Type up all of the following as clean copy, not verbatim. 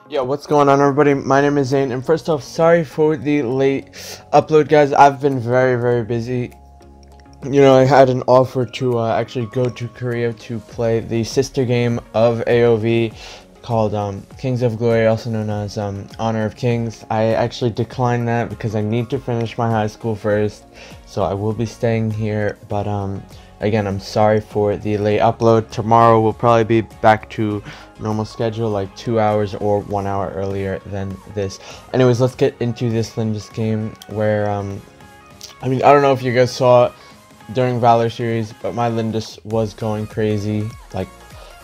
Yo, what's going on, everybody? My name is Zane, and first off, sorry for the late upload, guys. I've been very busy. You know, I had an offer to actually go to Korea to play the sister game of AOV called Kings of Glory, also known as Honor of Kings. I actually declined that because I need to finish my high school first, so I will be staying here. But again, I'm sorry for the late upload. Tomorrow we'll probably be back to normal schedule, like 2 hours or 1 hour earlier than this. Anyways, let's get into this Lindis game where I mean, I don't know if you guys saw it during Valor series, but my Lindis was going crazy, like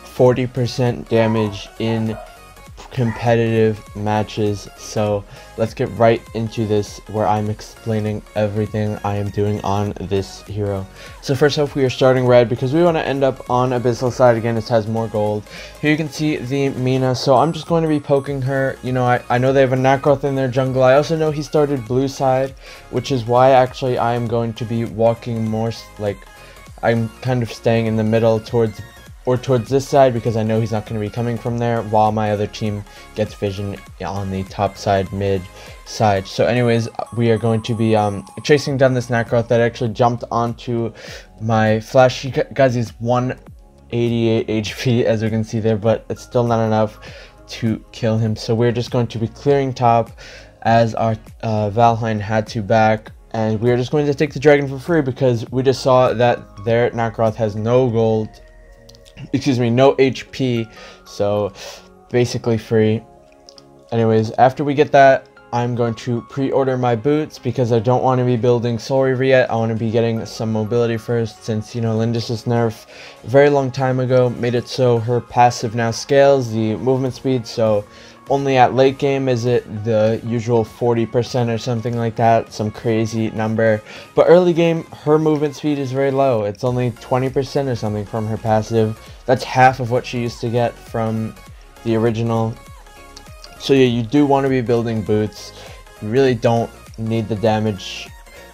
40% damage in competitive matches. So let's get right into this, where I'm explaining everything I am doing on this hero. So first off, we are starting red because we want to end up on Abyssal side again. It has more gold. Here you can see the Mina, so I'm just going to be poking her. You know, I know they have a Nacroth in their jungle. I also know he started blue side, which is why actually I am going to be walking more, like I'm kind of staying in the middle towards this side, because I know he's not going to be coming from there, while my other team gets vision on the top side, mid side. So anyways, we are going to be chasing down this Nacroth that actually jumped onto my flash. Guys, he's 188 HP, as you can see there, but it's still not enough to kill him. So we're just going to be clearing top, as our Valheim had to back. And we're just going to take the dragon for free, because we just saw that their Nacroth has no gold, excuse me, no HP, so basically free. Anyways, after we get that, I'm going to pre-order my boots, because I don't want to be building Soul Reaver yet. I want to be getting some mobility first, since, you know, Lindis' nerf a very long time ago made it so her passive now scales the movement speed, so only at late game is it the usual 40% or something like that, some crazy number. But early game, her movement speed is very low. It's only 20% or something from her passive. That's half of what she used to get from the original. So yeah, you do want to be building boots. You really don't need the damage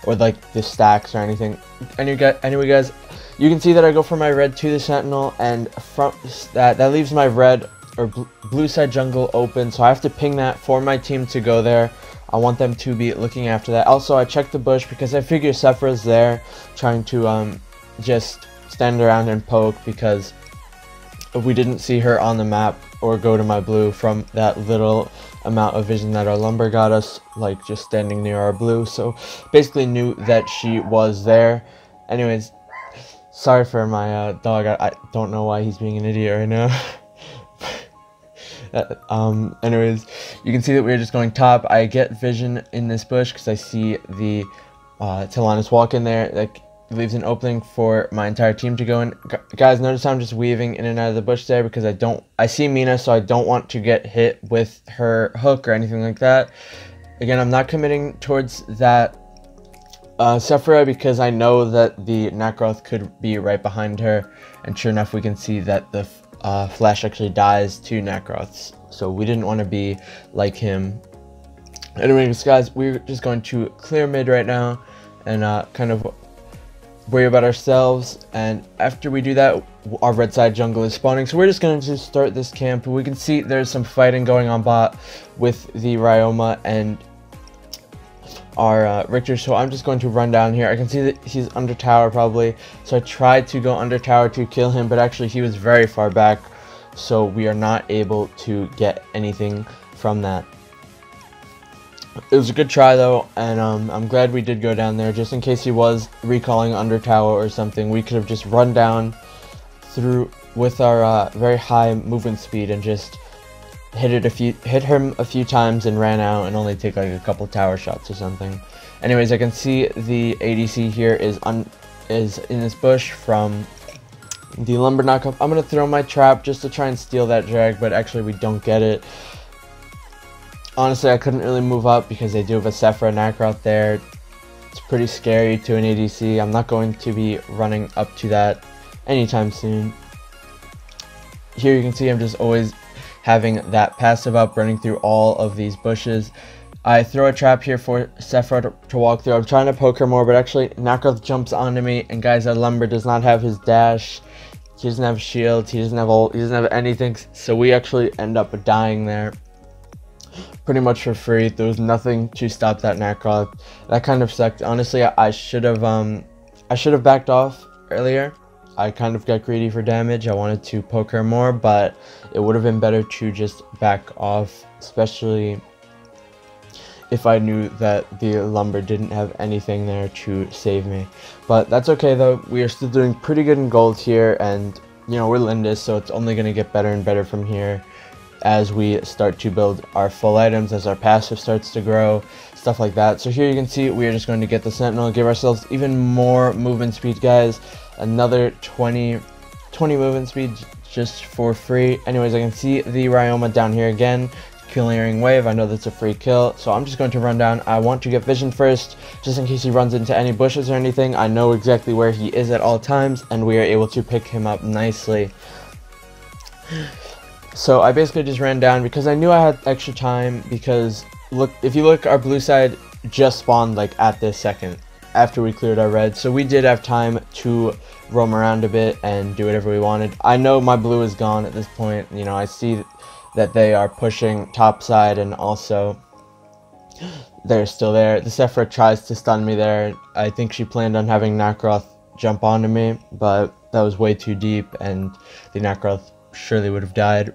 or like the stacks or anything. Anyway, guys, you can see that I go from my red to the sentinel, and from that leaves my red or blue side jungle open, so I have to ping that for my team to go there. I want them to be looking after that. Also, I checked the bush because I figure Sephiroth's there trying to just stand around and poke, because we didn't see her on the map or go to my blue from that little amount of vision that our lumber got us, like just standing near our blue. So basically knew that she was there. Anyways, sorry for my dog. I don't know why he's being an idiot right now. Anyways, you can see that we're just going top. I get vision in this bush because I see the Tilanus walk in there. That leaves an opening for my entire team to go in. Guys, notice I'm just weaving in and out of the bush there, because I see Mina, so I don't want to get hit with her hook or anything like that. Again, I'm not committing towards that Sephiroth, because I know that the Nacroth could be right behind her, and sure enough, we can see that the Flash actually dies to Nacroths, so we didn't want to be like him. Anyways, guys, we're just going to clear mid right now and kind of worry about ourselves, and after we do that, our red side jungle is spawning, so we're just going to start this camp. We can see there's some fighting going on bot with the Ryoma and our Richter, so I'm just going to run down here. I can see that he's under tower probably, so I tried to go under tower to kill him, but actually he was very far back, so we are not able to get anything from that. It was a good try though, and I'm glad we did go down there, just in case he was recalling under tower or something. We could have just run down through with our very high movement speed and just hit him a few times and ran out, and only take like a couple tower shots or something. Anyways, I can see the ADC here is in this bush from the lumber knockup. I'm gonna throw my trap just to try and steal that drag, but actually we don't get it. Honestly, I couldn't really move up because they do have a Sephiroth Nacroth there. It's pretty scary to an ADC. I'm not going to be running up to that anytime soon. Here you can see I'm just always having that passive up, running through all of these bushes. I throw a trap here for Sephiroth to walk through. I'm trying to poke her more, but actually Nacroth jumps onto me, and guys, that lumber does not have his dash. He doesn't have shield, he doesn't have ult, he doesn't have anything, so we actually end up dying there. pretty much for free. There was nothing to stop that Nacroth. That kind of sucked. Honestly, I should have backed off earlier. I kind of got greedy for damage. I wanted to poke her more, but it would have been better to just back off, especially if I knew that the lumber didn't have anything there to save me. But that's okay though. We are still doing pretty good in gold here, and you know, we're Lindis, so it's only going to get better and better from here as we start to build our full items, as our passive starts to grow, stuff like that. So here you can see we are just going to get the Sentinel, give ourselves even more movement speed, guys. Another 20 movement speed just for free. Anyways, I can see the Ryoma down here again, clearing wave. I know that's a free kill, so I'm just going to run down. I want to get vision first, just in case he runs into any bushes or anything. I know exactly where he is at all times, and we are able to pick him up nicely. So I basically just ran down because I knew I had extra time, because look, if you look, our blue side just spawned like at this second after we cleared our red, so we did have time to roam around a bit and do whatever we wanted. I know my blue is gone at this point. You know, I see that they are pushing top side, and also they're still there. The Sephra tries to stun me there. I think she planned on having Nacroth jump onto me, but that was way too deep, and the Nacroth surely would have died.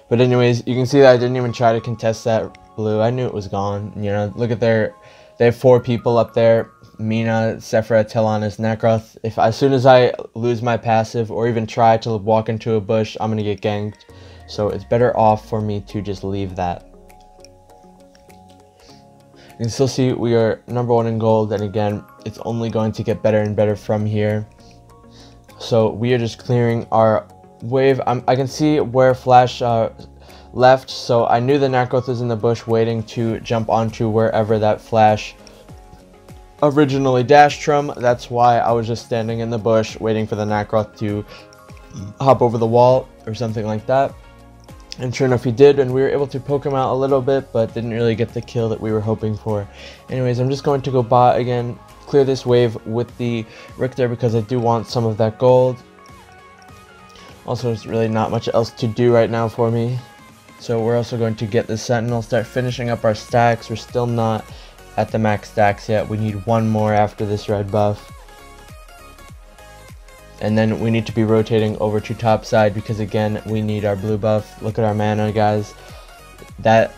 But anyways, you can see that I didn't even try to contest that blue. I knew it was gone. You know, look at they have 4 people up there: Mina, Sephra, Talanis, Nacroth. As soon as I lose my passive or even try to walk into a bush, I'm gonna get ganked. So it's better off for me to just leave that. You can still see we are #1 in gold, and again, it's only going to get better and better from here. So we are just clearing our wave. I can see where Flash left, so I knew the Nacroth was in the bush waiting to jump onto wherever that Flash originally dashed from. That's why I was just standing in the bush waiting for the Nacroth to hop over the wall or something like that. And sure enough, he did, and we were able to poke him out a little bit, but didn't really get the kill that we were hoping for. Anyways, I'm just going to go bot again, clear this wave with the Richter, because I do want some of that gold. Also, there's really not much else to do right now for me. So we're also going to get the Sentinel, start finishing up our stacks. We're still not at the max stacks yet. We need 1 more after this red buff. And then we need to be rotating over to top side, because again, we need our blue buff. Look at our mana, guys. That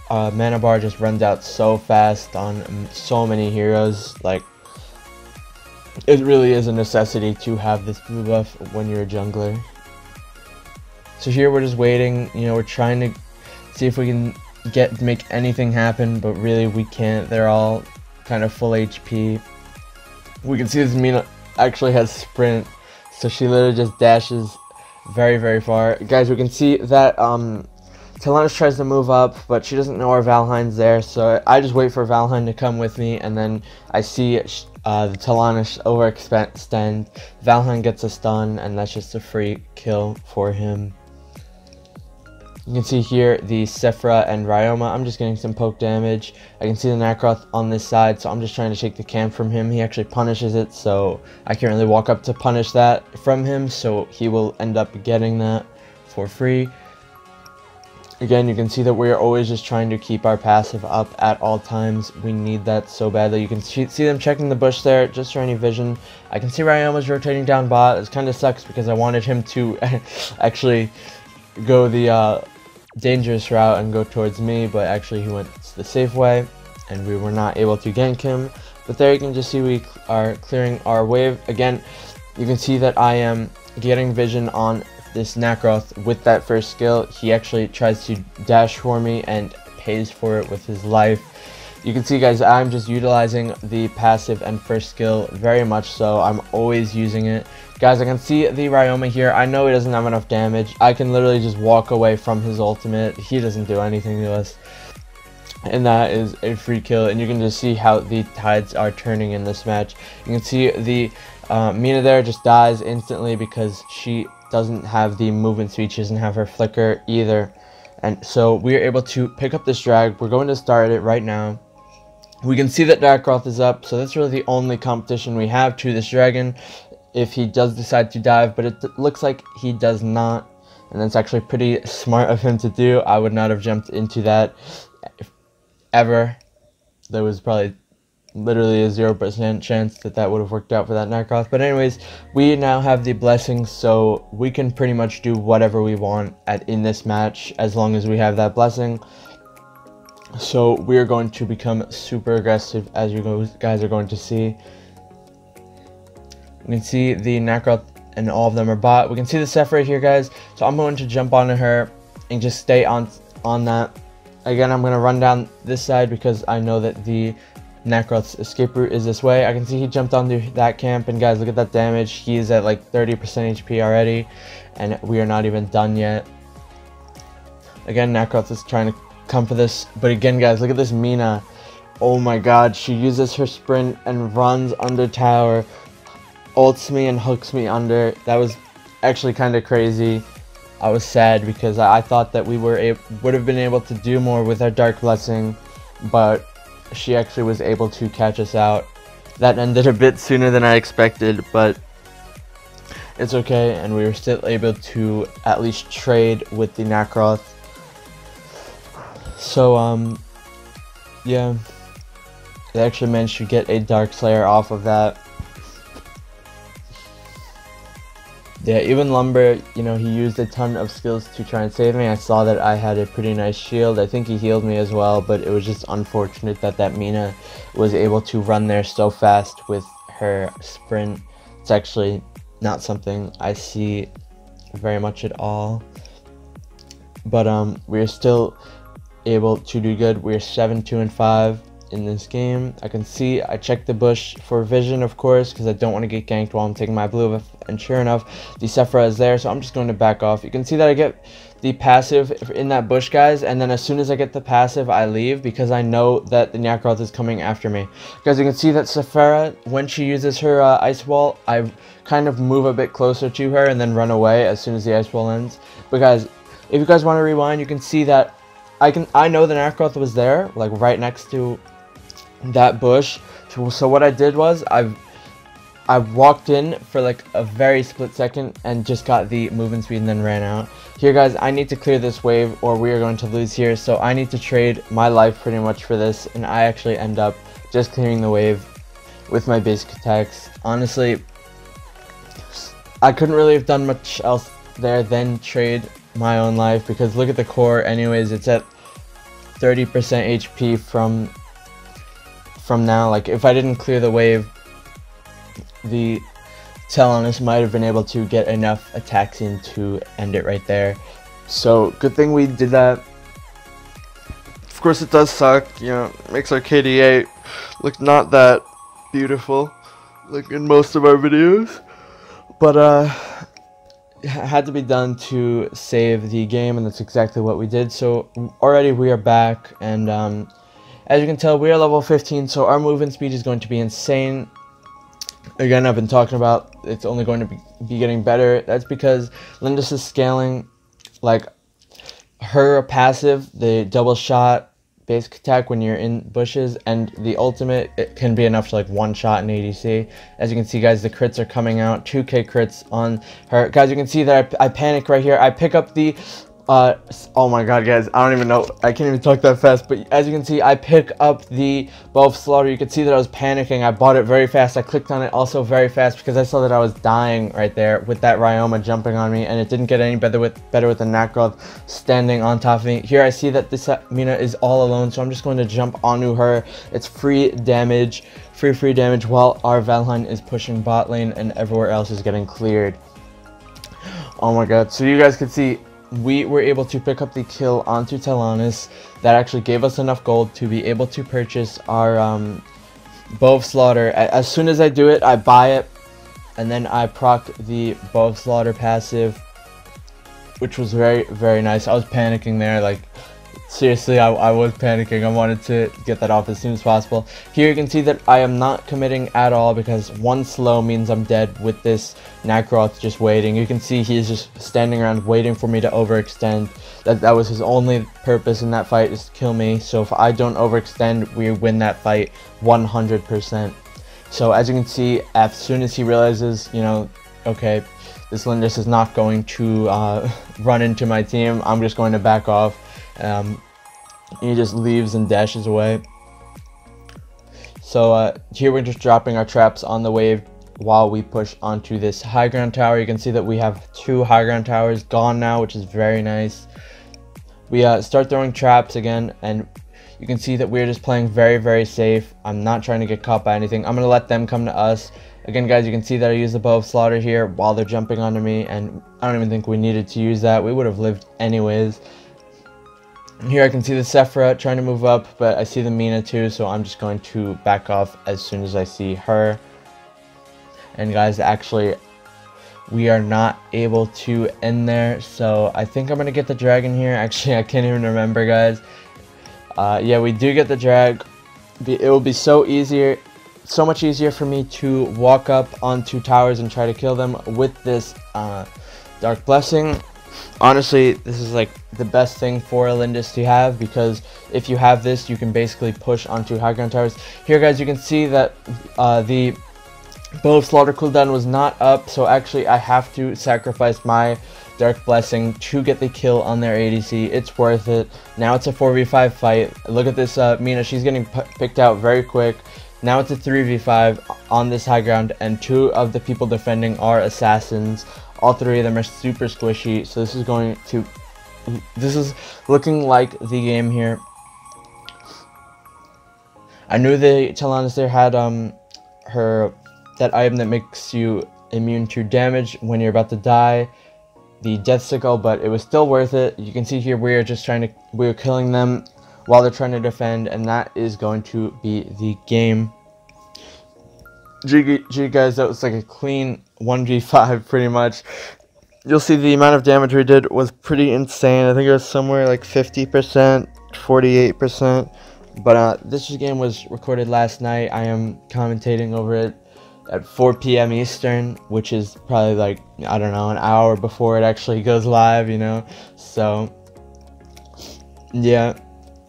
mana bar just runs out so fast on so many heroes. Like, it really is a necessity to have this blue buff when you're a jungler. So here we're just waiting. You know, we're trying to see if we can make anything happen, but really we can't. They're all kind of full HP. We can see this Mina actually has sprint, so she literally just dashes very, very far. Guys, we can see that Talanis tries to move up, but she doesn't know our Valhein's there, so I just wait for Valhein to come with me, and then I see the Talanis overextend. Valhein gets a stun, and that's just a free kill for him. You can see here the Sephra and Ryoma. I'm just getting some poke damage. I can see the Nacroth on this side, so I'm just trying to take the camp from him. He actually punishes it, so I can't really walk up to punish that from him, so he will end up getting that for free. Again, you can see that we are always just trying to keep our passive up at all times. We need that so badly. You can see them checking the bush there, just for any vision. I can see Ryoma's rotating down bot. It kind of sucks because I wanted him to actually go the dangerous route and go towards me, but actually he went the safe way, and we were not able to gank him. But there you can just see we are clearing our wave. Again, you can see that I am getting vision on this Nacroth with that first skill. He actually tries to dash for me and pays for it with his life. You can see, guys, I'm just utilizing the passive and first skill very much so. I'm always using it. Guys, I can see the Ryoma here. I know he doesn't have enough damage. I can literally just walk away from his ultimate. He doesn't do anything to us. And that is a free kill. And you can just see how the tides are turning in this match. You can see the Mina there just dies instantly because she doesn't have the movement speed. She doesn't have her flicker either. And so we are able to pick up this drag. We're going to start it right now. We can see that Nacroth is up, so that's really the only competition we have to this dragon if he does decide to dive, but it looks like he does not. and that's actually pretty smart of him to do. I would not have jumped into that ever. There was probably literally a 0% chance that that would have worked out for that Nightcross. But anyways, we now have the blessing, so we can pretty much do whatever we want in this match as long as we have that blessing. So we are going to become super aggressive, as you guys are going to see. You can see the Nightcross and all of them are bot. We can see the Seph right here, guys. So I'm going to jump onto her and just stay on that. Again, I'm going to run down this side because I know that the Nightcross's escape route is this way. I can see he jumped onto that camp, and guys, look at that damage. He is at like 30% HP already, and we are not even done yet. Again, Nightcross is trying to come for this, but again, guys, look at this Mina. Oh my god, she uses her sprint and runs under tower, ults me and hooks me under. That was actually kind of crazy. I was sad because I thought that we would have been able to do more with our Dark Blessing, but she actually was able to catch us out. That ended a bit sooner than I expected, but it's okay, and we were still able to at least trade with the Nightcross. So yeah, they actually managed to get a Dark Slayer off of that. Yeah, even Lumber, you know, he used a ton of skills to try and save me. I saw that I had a pretty nice shield. I think he healed me as well, but it was just unfortunate that that Mina was able to run there so fast with her sprint. It's actually not something I see very much at all. But we're still able to do good. We're 7-2-5 in this game. I can see I checked the bush for vision, of course, because I don't want to get ganked while I'm taking my blue buff, and sure enough, the Sephiroth is there, so I'm just going to back off. You can see that I get the passive in that bush, guys, and then as soon as I get the passive, I leave because I know that the Nightcross is coming after me. Guys, you can see that Sephiroth, when she uses her ice wall, I kind of move a bit closer to her and then run away as soon as the ice wall ends. But guys, if you guys want to rewind, you can see that I know the Nightcross was there, like right next to that bush. So what I did was I walked in for like a very split second and just got the movement speed and then ran out. Here, guys, I need to clear this wave or we are going to lose here, so I need to trade my life pretty much for this, and I actually end up just clearing the wave with my basic attacks. Honestly, I couldn't really have done much else there than trade my own life, because look at the core. Anyways, it's at 30% HP from now. Like, if I didn't clear the wave, the Talonus might have been able to get enough attacks in to end it right there. So good thing we did that. Of course, it does suck, you know, makes our KDA look not that beautiful like in most of our videos, but it had to be done to save the game, and that's exactly what we did. So already we are back, and as you can tell, we are level 15, so our movement speed is going to be insane. Again, I've been talking about it's only going to be getting better. That's because Lindis is scaling, like, her passive, the double shot basic attack when you're in bushes, and the ultimate, it can be enough to like one shot in ADC. As you can see, guys, the crits are coming out, 2k crits on her. Guys, you can see that I panic right here. I pick up the oh my god, guys, I don't even know, I can't even talk that fast, but as you can see, I pick up the Bow of Slaughter. You can see that I was panicking. I bought it very fast. I clicked on it also very fast because I saw that I was dying right there with that Ryoma jumping on me, and it didn't get any better with the Nightcross standing on top of me. Here I see that this Mina is all alone, so I'm just going to jump onto her. It's free damage while our Valheim is pushing bot lane and everywhere else is getting cleared. Oh my god, so you guys can see we were able to pick up the kill onto Talonus. That actually gave us enough gold to be able to purchase our Bow of Slaughter. As soon as I do it, I buy it, and then I proc the Bow of Slaughter passive, which was very, very nice. I was panicking there, like, seriously, I was panicking. I wanted to get that off as soon as possible. Here you can see that I am not committing at all because one slow means I'm dead with this Nightcross just waiting. You can see he's just standing around waiting for me to overextend. That was his only purpose in that fight, is to kill me. So if I don't overextend, we win that fight 100%. So as you can see, as soon as he realizes, you know, okay, this Lindis is not going to run into my team. I'm just going to back off. He just leaves and dashes away. So here we're just dropping our traps on the wave while we push onto this high ground tower. You can see that we have 2 high ground towers gone now, which is very nice. We start throwing traps again, and you can see that we're just playing very, very safe. I'm not trying to get caught by anything. I'm going to let them come to us. Again, guys, you can see that I use the bow of slaughter here while they're jumping onto me, and I don't even think we needed to use that. We would have lived anyways. Here I can see the Sephira trying to move up, but I see the Mina too, so I'm just going to back off as soon as I see her. And guys, actually, we are not able to end there, so I think I'm going to get the dragon here. Actually, I can't even remember, guys. Yeah, we do get the drag. It will be so much easier for me to walk up onto towers and try to kill them with this Dark Blessing. Honestly, this is like the best thing for a Lindis to have, because if you have this, you can basically push onto high ground towers. Here, guys, you can see that the bow of slaughter cooldown was not up, so actually I have to sacrifice my Dark Blessing to get the kill on their ADC. It's worth it. Now it's a 4v5 fight. Look at this Mina, she's getting picked out very quick. Now it's a 3v5 on this high ground, and 2 of the people defending are assassins. All 3 of them are super squishy, so this is looking like the game here. I knew the Talanis there had that item that makes you immune to damage when you're about to die, the Death Sickle, but it was still worth it. You can see here we're killing them while they're trying to defend, and that is going to be the game. Gee guys, that was like a clean 1v5 pretty much. You'll see the amount of damage we did was pretty insane. I think it was somewhere like 50%, 48%. But this game was recorded last night. I am commentating over it at 4 p.m. Eastern, which is probably like, I don't know, an hour before it actually goes live, you know. So yeah,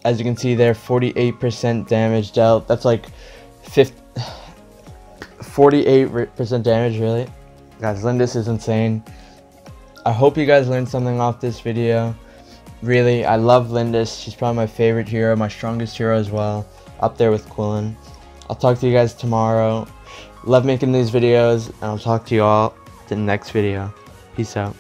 as you can see there, 48% damage dealt. That's like 48% damage, really. Guys, Lindis is insane. I hope you guys learned something off this video. Really, I love Lindis. She's probably my favorite hero, my strongest hero as well, up there with Quillen. I'll talk to you guys tomorrow. Love making these videos, and I'll talk to you all in the next video. Peace out.